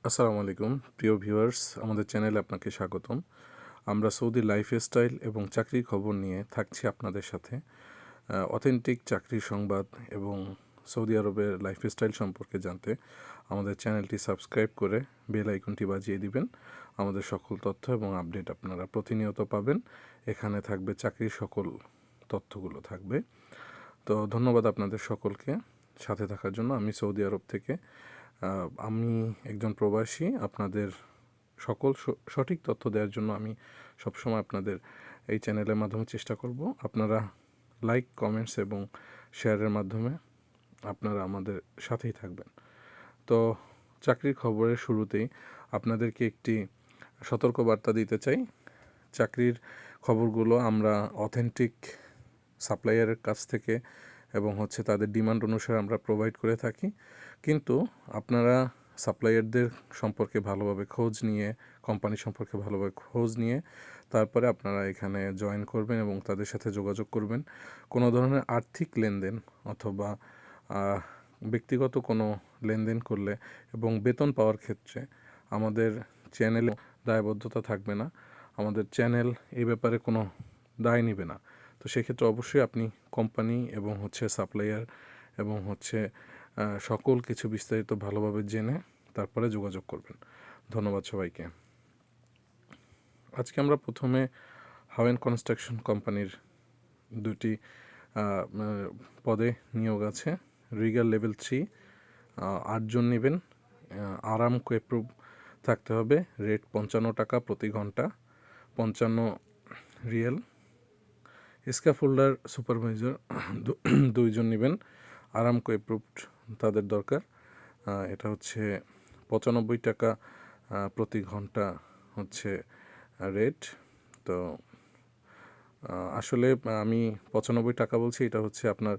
আসসালামু আলাইকুম প্রিয় ভিউয়ার্স, আমাদের চ্যানেলে আপনাকে স্বাগতম। আমরা সৌদি লাইফস্টাইল এবং চাকরির খবর নিয়ে থাকছি আপনাদের সাথে। অথেন্টিক চাকরির সংবাদ এবং সৌদি আরবের লাইফস্টাইল সম্পর্কে জানতে আমাদের চ্যানেলটি সাবস্ক্রাইব করে বেল আইকনটি বাজিয়ে দিবেন। আমাদের সকল তথ্য এবং আপডেট আপনারা প্রতিনিয়ত পাবেন। এখানে থাকবে চাকরির সকল তথ্যগুলো থাকবে। তো ধন্যবাদ আপনাদের সকলকে সাথে থাকার জন্য। আমি সৌদি আরব থেকে আমি একজন প্রবাসী। আপনাদের সকল সঠিক তথ্য দেওয়ার জন্য আমি সবসময় আপনাদের এই চ্যানেলের মাধ্যমে চেষ্টা করব। আপনারা লাইক, কমেন্টস এবং শেয়ারের মাধ্যমে আপনারা আমাদের সাথেই থাকবেন। তো চাকরির খবরের শুরুতেই আপনাদেরকে একটি সতর্কবার্তা দিতে চাই। চাকরির খবরগুলো আমরা অথেন্টিক সাপ্লায়ারের কাছ থেকে এবং তাদের ডিমান্ড অনুসারে আমরা প্রোভাইড করে থাকি। কিন্তু আপনারা সাপ্লায়ারদের সম্পর্কে ভালোভাবে খোঁজ নিয়ে, কোম্পানি সম্পর্কে ভালোভাবে খোঁজ নিয়ে তারপরে আপনারা এখানে জয়েন করবেন এবং তাদের সাথে যোগাযোগ করবেন। কোনো ধরনের আর্থিক লেনদেন অথবা ব্যক্তিগত কোনো লেনদেন করলে এবং বেতন পাওয়ার ক্ষেত্রে আমাদের চ্যানেলে দায়বদ্ধতা থাকবে না। আমাদের চ্যানেল এই ব্যাপারে কোনো দায় নেবে না। তো সেক্ষেত্রে অবশ্যই আপনি কোম্পানি এবং সাপ্লায়ার এবং সকল কিছু বিস্তারিত ভালোভাবে জেনে তারপরে যোগাযোগ করবেন। ধন্যবাদ সবাইকে। আজকে আমরা প্রথমে হাওয়েন কনস্ট্রাকশন কোম্পানির দুটি পদে নিয়োগ আছে। রিগাল লেভেল 3, 8 জন নেবেন। আরামকো অ্যাপ্রুভ থাকতে হবে। রেট 55 টাকা প্রতি ঘন্টা, 55 রিয়েল। স্ক্যাফোল্ডার সুপারভাইজার 2 জন নেবেন। আরামকো অ্যাপ্রুভড তাদের দরকার। এটা 95 টাকা প্রতি ঘন্টা রেট। তো আসলে আমি 95 টাকা বলছি, এটা আপনার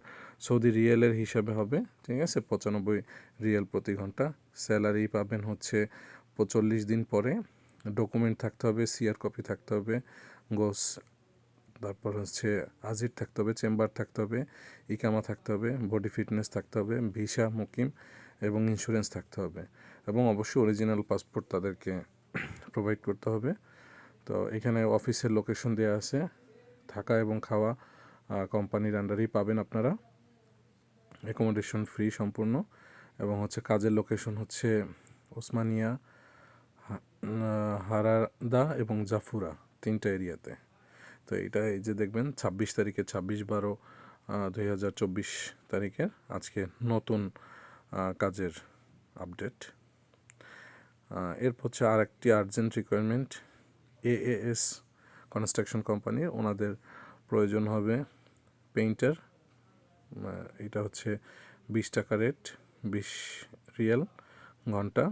সৌদি রিয়েলের হিসাবে হবে, ঠিক আছে। 95 রিয়েল প্রতি ঘন্টা। স্যালারি পাবেন 45 দিন পরে। ডকুমেন্ট থাকতে হবে, সিআর কপি থাকতে হবে, গোস, তারপর আজির থাকতে হবে, চেম্বার থাকতে হবে, ইকামা থাকতে হবে, বডি ফিটনেস থাকতে হবে, ভিসা, মুকিম এবং ইন্স্যুরেন্স থাকতে হবে এবং অবশ্যই অরিজিনাল পাসপোর্ট তাদেরকে প্রোভাইড করতে হবে। তো এখানে অফিসের লোকেশন দেওয়া আছে। থাকা এবং খাওয়া কোম্পানির আন্ডারেই পাবেন আপনারা। অ্যাকোমোডেশন ফ্রি সম্পূর্ণ এবং কাজের লোকেশন ওসমানিয়া, হারাদা এবং জাফুরা, 3টা এরিয়াতে। তো এটা এই যে দেখবেন 26 তারিখে, 26/12/2024 তারিখের আজকে নতুন কাজের আপডেট। এরপর আর একটি আর্জেন্ট রিকোয়ারমেন্ট এএএস কনস্ট্রাকশন কোম্পানি। ওনাদের প্রয়োজন হবে পেইন্টার। এটা 20 টাকা রেট, 20 রিয়াল ঘন্টা।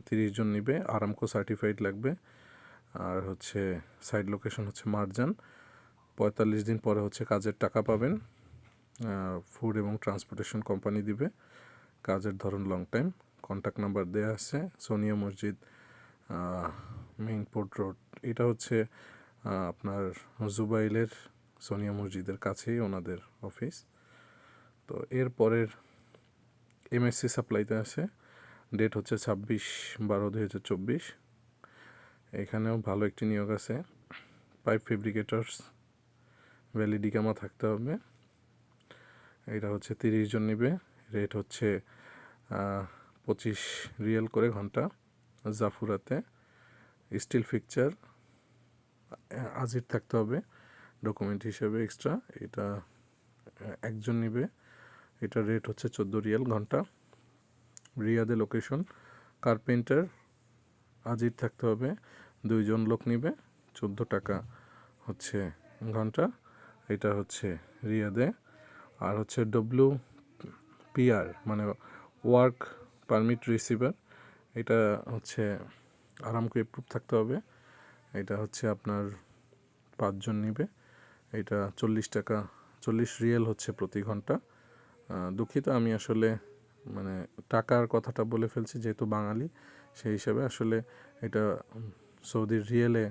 30 জন নিবে। আরামকো সার্টিফাইড লাগবে। আর সাইড লোকেশন মারজান। 45 দিন পরে কাজের টাকা পাবেন। ফুড এবং ট্রান্সপোর্টেশন কোম্পানি দিবে। কাজের ধরন লং টাইম। কন্ট্যাক্ট নাম্বার দেওয়া আছে। সোনিয়া মসজিদ, মেইন পোর্ট রোড। এটা আপনার জুবাইলের সোনিয়া মসজিদের কাছেই ওনাদের অফিস। তো এর পরের এমএসসি সাপ্লাইতে আছে। ডেট 26/12/2024। এখানেও ভালো একটি নিয়োগ আছে। পাইপ ফেব্রিকেটার্স, ভ্যালিড ইকামা থাকতে হবে। এটা 30 জন নিবে। রেট 25 রিয়েল করে ঘন্টা। জাফুরাতে। স্টিল ফিকচার, আজির থাকতে হবে ডকুমেন্ট হিসেবে এক্সট্রা। এটা 1 জন নিবে। এটার রেট 14 রিয়াল ঘন্টা। রিয়াদে লোকেশন। কার্পেন্টার, আজির থাকতে হবে, 2 জন লোক নিবে। 14 টাকা ঘন্টা। এটা রিয়াদে। আর WPR মানে ওয়ার্ক পারমিট রিসিভার। এটা আরামকো অ্যাপ্রুভ থাকতে হবে। এটা আপনার 5 জন নিবে। এটা 40 রিয়েল প্রতি ঘন্টা। দুঃখিত, আমি আসলে টাকার কথাটা বলে ফেলছি, যেহেতু বাঙালি সেই হিসাবে আসলে এটা সৌদির রিয়েলে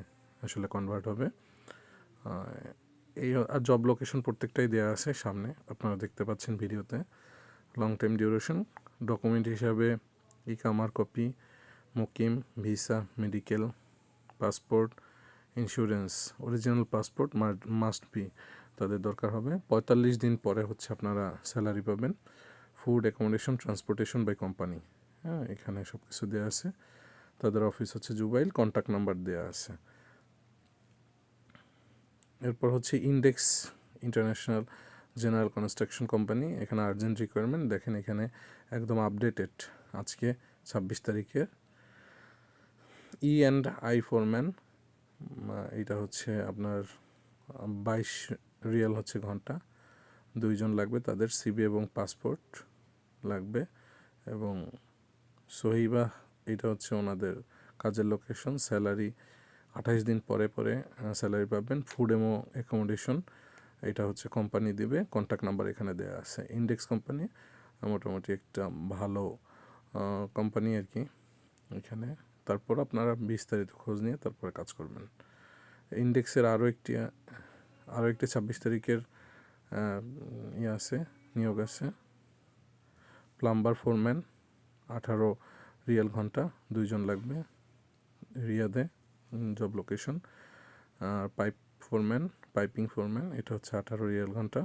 কনভার্ট হবে। এই আর জব লোকেশন প্রত্যেকটাই দেওয়া আছে সামনে, আপনারা দেখতে পাচ্ছেন ভিডিওতে। Long time duration. ডকুমেন্ট হিসাবে ইকামার কপি, মুকিম, visa, medical, passport, insurance, original passport must be তাদের দরকার হবে। 45 দিন পরে হচ্ছে আপনারা স্যালারি পাবেন। Food, accommodation, transportation by company, হ্যাঁ এখানে সব কিছু দেওয়া আছে। তাদের অফিস হচ্ছে জুবাইল, কন্ট্যাক্ট নাম্বার দেওয়া আছে। এরপর হচ্ছে index international general construction company, এখানে আর্জেন্ট রিকোয়ারমেন্ট। দেখেন এখানে একদম আপডেটেড, আজকে 26 তারিখের। E&I ফোরম্যান, এটা হচ্ছে আপনার 22 রিয়াল হচ্ছে ঘন্টা, 2 জন লাগবে। তাদের সিবি এবং পাসপোর্ট লাগবে। এবং সহিবা, এটা হচ্ছে ওনাদের কাজের লোকেশন। স্যালারি 28 দিন পরে পরে স্যালারি পাবেন। ফুড এবং অ্যাকোমোডেশন এটা হচ্ছে কোম্পানি দিবে, কন্ট্যাক্ট নাম্বার এখানে দেওয়া আছে। ইন্ডেক্স কোম্পানি মোটামুটি একটা ভালো কোম্পানি আর কি এখানে। তারপর আপনারা বিস্তারিত খোঁজ নিয়ে তারপরে কাজ করবেন। ইন্ডেক্সের আরও একটি 26 তারিখের আছে, নিয়োগ আছে। প্লাম্বার ফোরম্যান, 18 রিয়াল ঘন্টা, 2 জন লাগবে রিয়াদে, জব লোকেশন। পাইপিং ফোরম্যান, এটা হচ্ছে 18 রিয়াল ঘন্টা,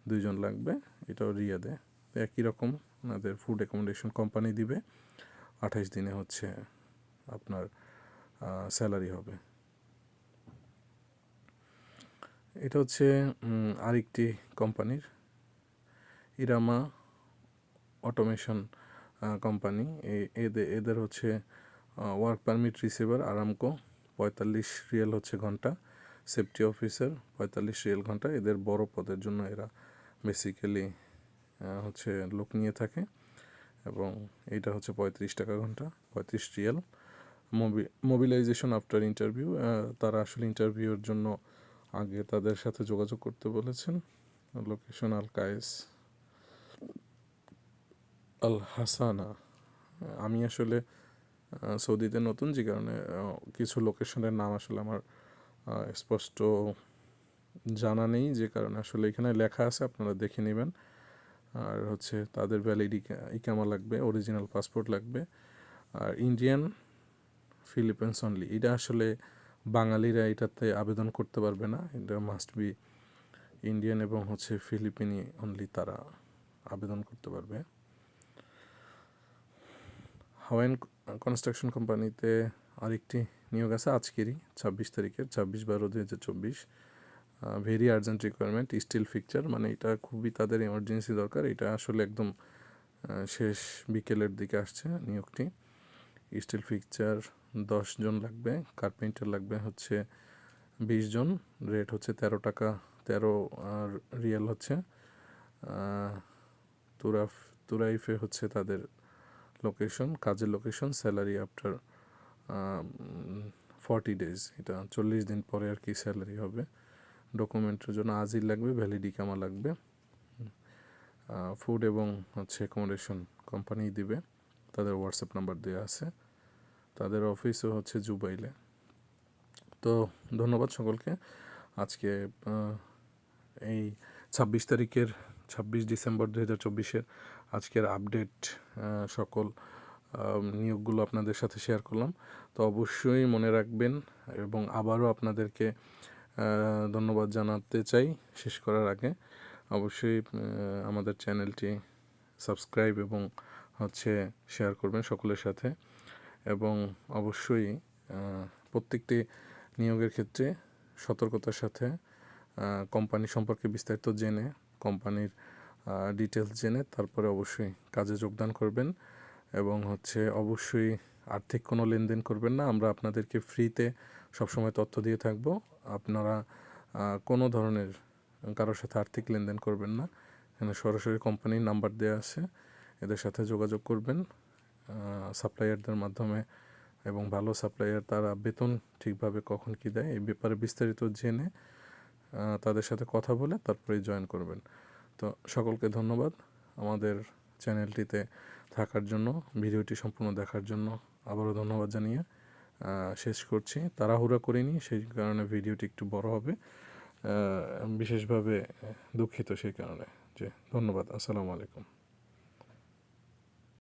2 জন লাগবে, এটাও রিয়াদে। একই রকম আমাদের ফুড অ্যাকোমোডেশন কোম্পানি দিবে। 28 দিনে হচ্ছে আপনার স্যালারি হবে। এটা হচ্ছে আরেকটি কোম্পানির, ইরামা অটোমেশন কোম্পানি। এদের হচ্ছে work permit receiver, Aramco, 45 Real হচ্ছে ঘন্টা। সেফটি অফিসার, 45 রিয়াল ঘন্টা। এদের বড় পদের জন্য এরা বেসিক্যালি হচ্ছে লোক নিয়ে থাকে। এবং এইটা হচ্ছে 35 টাকা ঘন্টা, 35 রিয়াল। মোবিলাইজেশন আফটার ইন্টারভিউ, তারা আসলে ইন্টারভিউর জন্য আগে তাদের সাথে যোগাযোগ করতে বলেছেন। লোকেশন আল কায়েস আল হাসানা। আমি আসলে সৌদিতে নতুন, যে কারণে কিছু লোকেশনের নাম আসলে আমার স্পষ্ট জানা নেই, যে কারণে আসলে এখানে লেখা আছে, আপনারা দেখে নেবেন। আর হচ্ছে তাদের ভ্যালিড ইকামা লাগবে, অরিজিনাল পাসপোর্ট লাগবে। আর ইন্ডিয়ান, ফিলিপিন্স অনলি। এটা আসলে বাঙালিরা এটাতে আবেদন করতে পারবে না, এটা মাস্ট বি ইন্ডিয়ান এবং হচ্ছে ফিলিপিনি অনলি তারা আবেদন করতে পারবে। হাওয়াইন কনস্ট্রাকশন কোম্পানিতে আরেকটি নিয়োগ আছে আজকেরই, 26 তারিখের, 26/12/2024। Very urgent requirement, still fixture, মানে এটা খুবই তাদের এমার্জেন্সি দরকার। এটা আসলে একদম শেষ বিকেলের দিকে আসছে নিয়োগটি। স্টিল ফিকচার 10 জন লাগবে। কার্পেন্টার লাগবে হচ্ছে 20 জন। রেট হচ্ছে 13 রিয়াল হচ্ছে। তুরাইফে হচ্ছে তাদের লোকেশন, কাজের লোকেশন। স্যালারি আফটার 40 ডেজ, এটা 40 দিন পরে আর কি স্যালারি হবে। ডকুমেন্টের জন্য আজিল লাগবে, ভ্যালিড ইকামা লাগবে। ফুড এবং হচ্ছে অ্যাকোমোডেশন কোম্পানি দিবে, তাদের হোয়াটসঅ্যাপ নাম্বার দেওয়া আছে। তাদের অফিসও হচ্ছে জুবাইলে। তো ধন্যবাদ সকলকে। আজকে এই 26 ডিসেম্বর 2024 আজকের আপডেট সকল নিয়োগগুলো আপনাদের সাথে শেয়ার করলাম। তো অবশ্যই মনে রাখবেন, এবং আবারও আপনাদেরকে ধন্যবাদ জানাতে চাই শেষ করার আগে। অবশ্যই আমাদের চ্যানেলটি সাবস্ক্রাইব এবং হচ্ছে শেয়ার করবেন সকলের সাথে। এবং অবশ্যই প্রত্যেকটি নিয়োগের ক্ষেত্রে সতর্কতার সাথে কোম্পানি সম্পর্কে বিস্তারিত জেনে, কোম্পানির ডিটেলস জেনে তারপরে অবশ্যই কাজে যোগদান করবেন। এবং হচ্ছে অবশ্যই আর্থিক কোনো লেনদেন করবেন না। আমরা আপনাদেরকে ফ্রিতে সবসময় তথ্য দিয়ে থাকব। আপনারা কোনো ধরনের কারোর সাথে আর্থিক লেনদেন করবেন না। এখানে সরাসরি কোম্পানির নাম্বার দেওয়া আছে, এদের সাথে যোগাযোগ করবেন সাপ্লায়ারদের মাধ্যমে। এবং ভালো সাপ্লায়ার তারা বেতন ঠিকভাবে কখন কী দেয় এই ব্যাপারে বিস্তারিত জেনে তাদের সাথে কথা বলে তারপরেই জয়েন করবেন। তো সকলকে ধন্যবাদ আমাদের চ্যানেলটিতে থাকার জন্য, ভিডিওটি সম্পূর্ণ দেখার জন্য আবারও ধন্যবাদ জানিয়ে শেষ করছি। তাড়াহুড়া করিনি, সেই কারণে ভিডিওটি একটু বড় হবে, বিশেষভাবে দুঃখিত সেই কারণে। যে ধন্যবাদ, আসসালামু আলাইকুম।